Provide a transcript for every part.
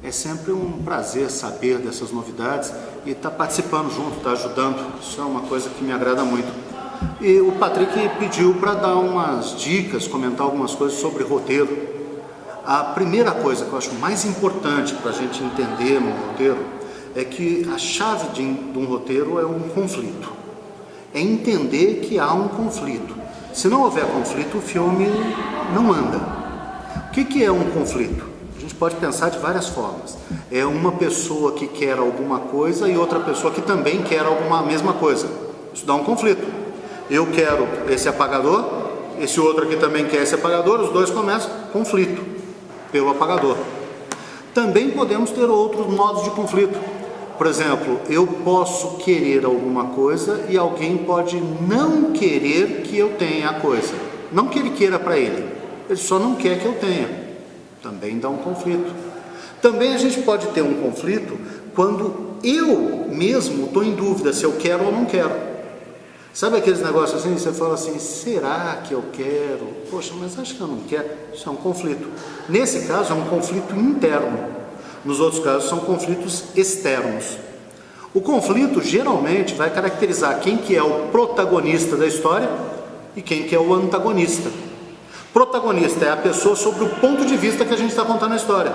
É sempre um prazer saber dessas novidades e estar participando junto, estar ajudando. Isso é uma coisa que me agrada muito. E o Patrick pediu para dar umas dicas, comentar algumas coisas sobre roteiro. A primeira coisa que eu acho mais importante para a gente entender um roteiro é que a chave de um roteiro é um conflito. É entender que há um conflito. Se não houver conflito, o filme não anda. O que é um conflito? A gente pode pensar de várias formas. É uma pessoa que quer alguma coisa e outra pessoa que também quer a mesma coisa. Isso dá um conflito. Eu quero esse apagador, esse outro aqui também quer esse apagador, os dois começam conflito pelo apagador. Também podemos ter outros modos de conflito. Por exemplo, eu posso querer alguma coisa e alguém pode não querer que eu tenha a coisa. Não que ele queira para ele só não quer que eu tenha. Também dá um conflito. Também a gente pode ter um conflito quando eu mesmo estou em dúvida se eu quero ou não quero. Sabe aqueles negócios assim, você fala assim, será que eu quero? Poxa, mas acho que eu não quero. Isso é um conflito. Nesse caso é um conflito interno. Nos outros casos são conflitos externos. O conflito geralmente vai caracterizar quem que é o protagonista da história e quem que é o antagonista. Protagonista é a pessoa sobre o ponto de vista que a gente está contando a história.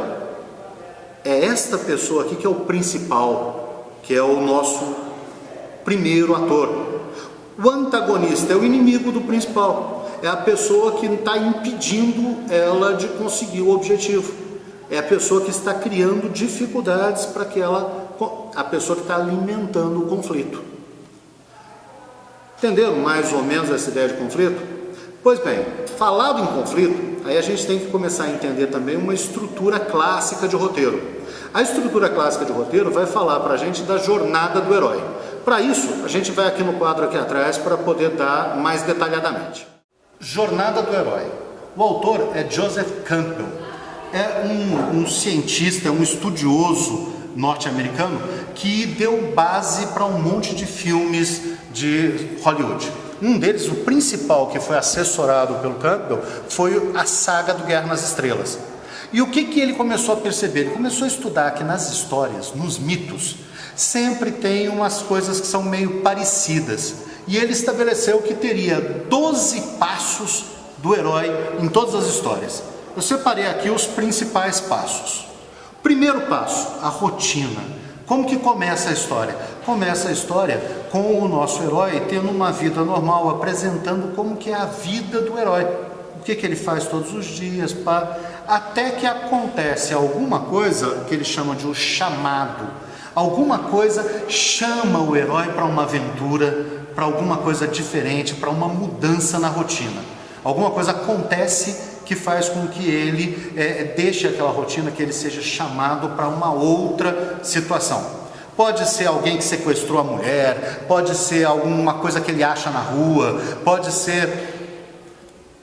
É esta pessoa aqui que é o principal, que é o nosso primeiro ator. O antagonista é o inimigo do principal. É a pessoa que está impedindo ela de conseguir o objetivo. É a pessoa que está criando dificuldades para que a pessoa que está alimentando o conflito. Entenderam mais ou menos essa ideia de conflito? Pois bem, falado em conflito, aí a gente tem que começar a entender também uma estrutura clássica de roteiro. A estrutura clássica de roteiro vai falar para a gente da jornada do herói. Para isso, a gente vai aqui no quadro aqui atrás para poder dar mais detalhadamente. Jornada do herói. O autor é Joseph Campbell. É um cientista, um estudioso norte-americano que deu base para um monte de filmes de Hollywood. Um deles, o principal, que foi assessorado pelo Campbell, foi a saga do Guerra nas Estrelas. E o que ele começou a perceber? Ele começou a estudar que nas histórias, nos mitos, sempre tem umas coisas que são meio parecidas. E ele estabeleceu que teria 12 passos do herói em todas as histórias. Eu separei aqui os principais passos. Primeiro passo, a rotina. Como que começa a história? Começa a história com o nosso herói tendo uma vida normal, apresentando como que é a vida do herói. O que ele faz todos os dias, até que acontece alguma coisa que ele chama de um chamado. Alguma coisa chama o herói para uma aventura, para alguma coisa diferente, para uma mudança na rotina. Alguma coisa acontece que faz com que ele deixe aquela rotina, que ele seja chamado para uma outra situação. Pode ser alguém que sequestrou a mulher, pode ser alguma coisa que ele acha na rua, pode ser...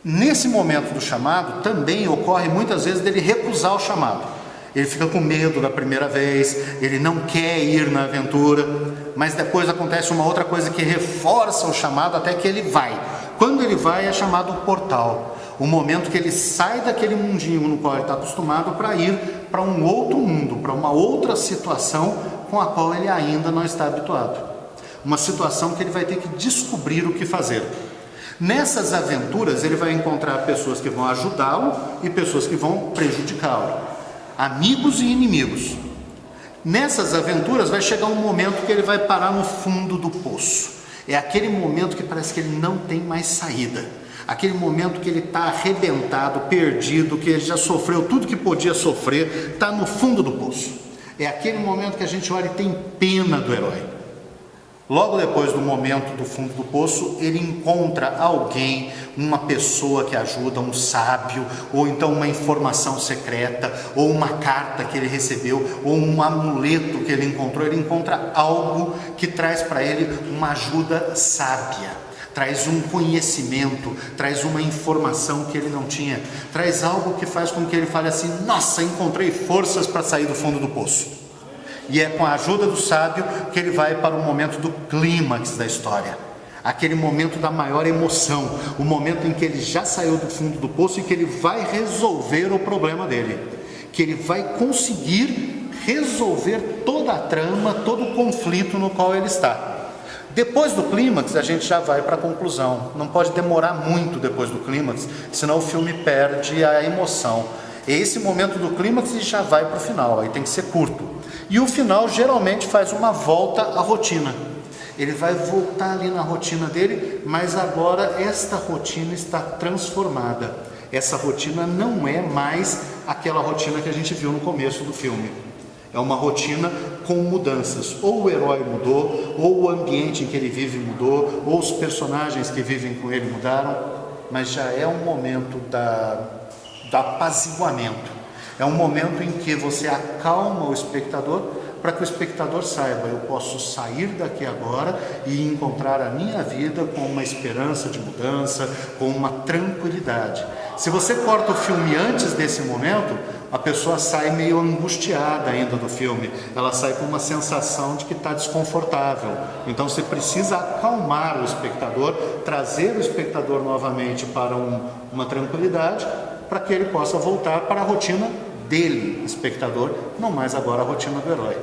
Nesse momento do chamado, também ocorre muitas vezes dele recusar o chamado. Ele fica com medo da primeira vez, ele não quer ir na aventura, mas depois acontece uma outra coisa que reforça o chamado até que ele vai. Quando ele vai é chamado portal. O momento que ele sai daquele mundinho no qual ele está acostumado para ir para um outro mundo, para uma outra situação com a qual ele ainda não está habituado. Uma situação que ele vai ter que descobrir o que fazer. Nessas aventuras ele vai encontrar pessoas que vão ajudá-lo e pessoas que vão prejudicá-lo. Amigos e inimigos. Nessas aventuras vai chegar um momento que ele vai parar no fundo do poço. É aquele momento que parece que ele não tem mais saída. Aquele momento que ele está arrebentado, perdido, que ele já sofreu tudo que podia sofrer, está no fundo do poço. É aquele momento que a gente olha e tem pena do herói. Logo depois do momento do fundo do poço, ele encontra alguém, uma pessoa que ajuda, um sábio, ou então uma informação secreta, ou uma carta que ele recebeu, ou um amuleto que ele encontra algo que traz para ele uma ajuda sábia. Traz um conhecimento, traz uma informação que ele não tinha, traz algo que faz com que ele fale assim, nossa, encontrei forças para sair do fundo do poço. E é com a ajuda do sábio que ele vai para o momento do clímax da história. Aquele momento da maior emoção, o momento em que ele já saiu do fundo do poço e que ele vai resolver o problema dele. Que ele vai conseguir resolver toda a trama, todo o conflito no qual ele está. Depois do clímax, a gente já vai para a conclusão. Não pode demorar muito depois do clímax, senão o filme perde a emoção. Esse momento do clímax e já vai para o final, aí tem que ser curto. E o final geralmente faz uma volta à rotina. Ele vai voltar ali na rotina dele, mas agora esta rotina está transformada. Essa rotina não é mais aquela rotina que a gente viu no começo do filme. É uma rotina com mudanças. Ou o herói mudou, ou o ambiente em que ele vive mudou, ou os personagens que vivem com ele mudaram, mas já é um momento do apaziguamento. É um momento em que você acalma o espectador para que o espectador saiba, eu posso sair daqui agora e encontrar a minha vida com uma esperança de mudança, com uma tranquilidade. Se você corta o filme antes desse momento, a pessoa sai meio angustiada ainda do filme, ela sai com uma sensação de que está desconfortável. Então você precisa acalmar o espectador, trazer o espectador novamente para uma tranquilidade, para que ele possa voltar para a rotina dele, espectador, não mais agora a rotina do herói.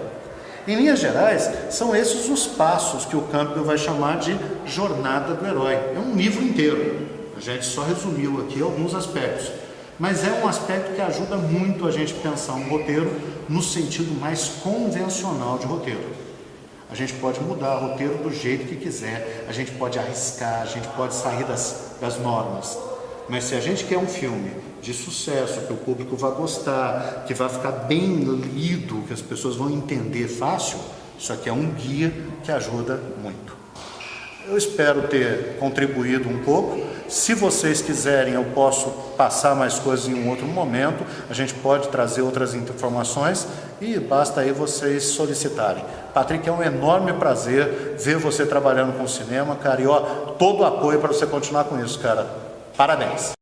Em linhas gerais, são esses os passos que o Campbell vai chamar de jornada do herói. É um livro inteiro, a gente só resumiu aqui alguns aspectos, mas é um aspecto que ajuda muito a gente pensar um roteiro no sentido mais convencional de roteiro. A gente pode mudar o roteiro do jeito que quiser, a gente pode arriscar, a gente pode sair das normas. Mas se a gente quer um filme de sucesso, que o público vai gostar, que vai ficar bem lido, que as pessoas vão entender fácil, isso aqui é um guia que ajuda muito. Eu espero ter contribuído um pouco. Se vocês quiserem, eu posso passar mais coisas em um outro momento, a gente pode trazer outras informações e basta aí vocês solicitarem. Patrick, é um enorme prazer ver você trabalhando com cinema, cara, e ó, todo o apoio para você continuar com isso, cara. Parabéns!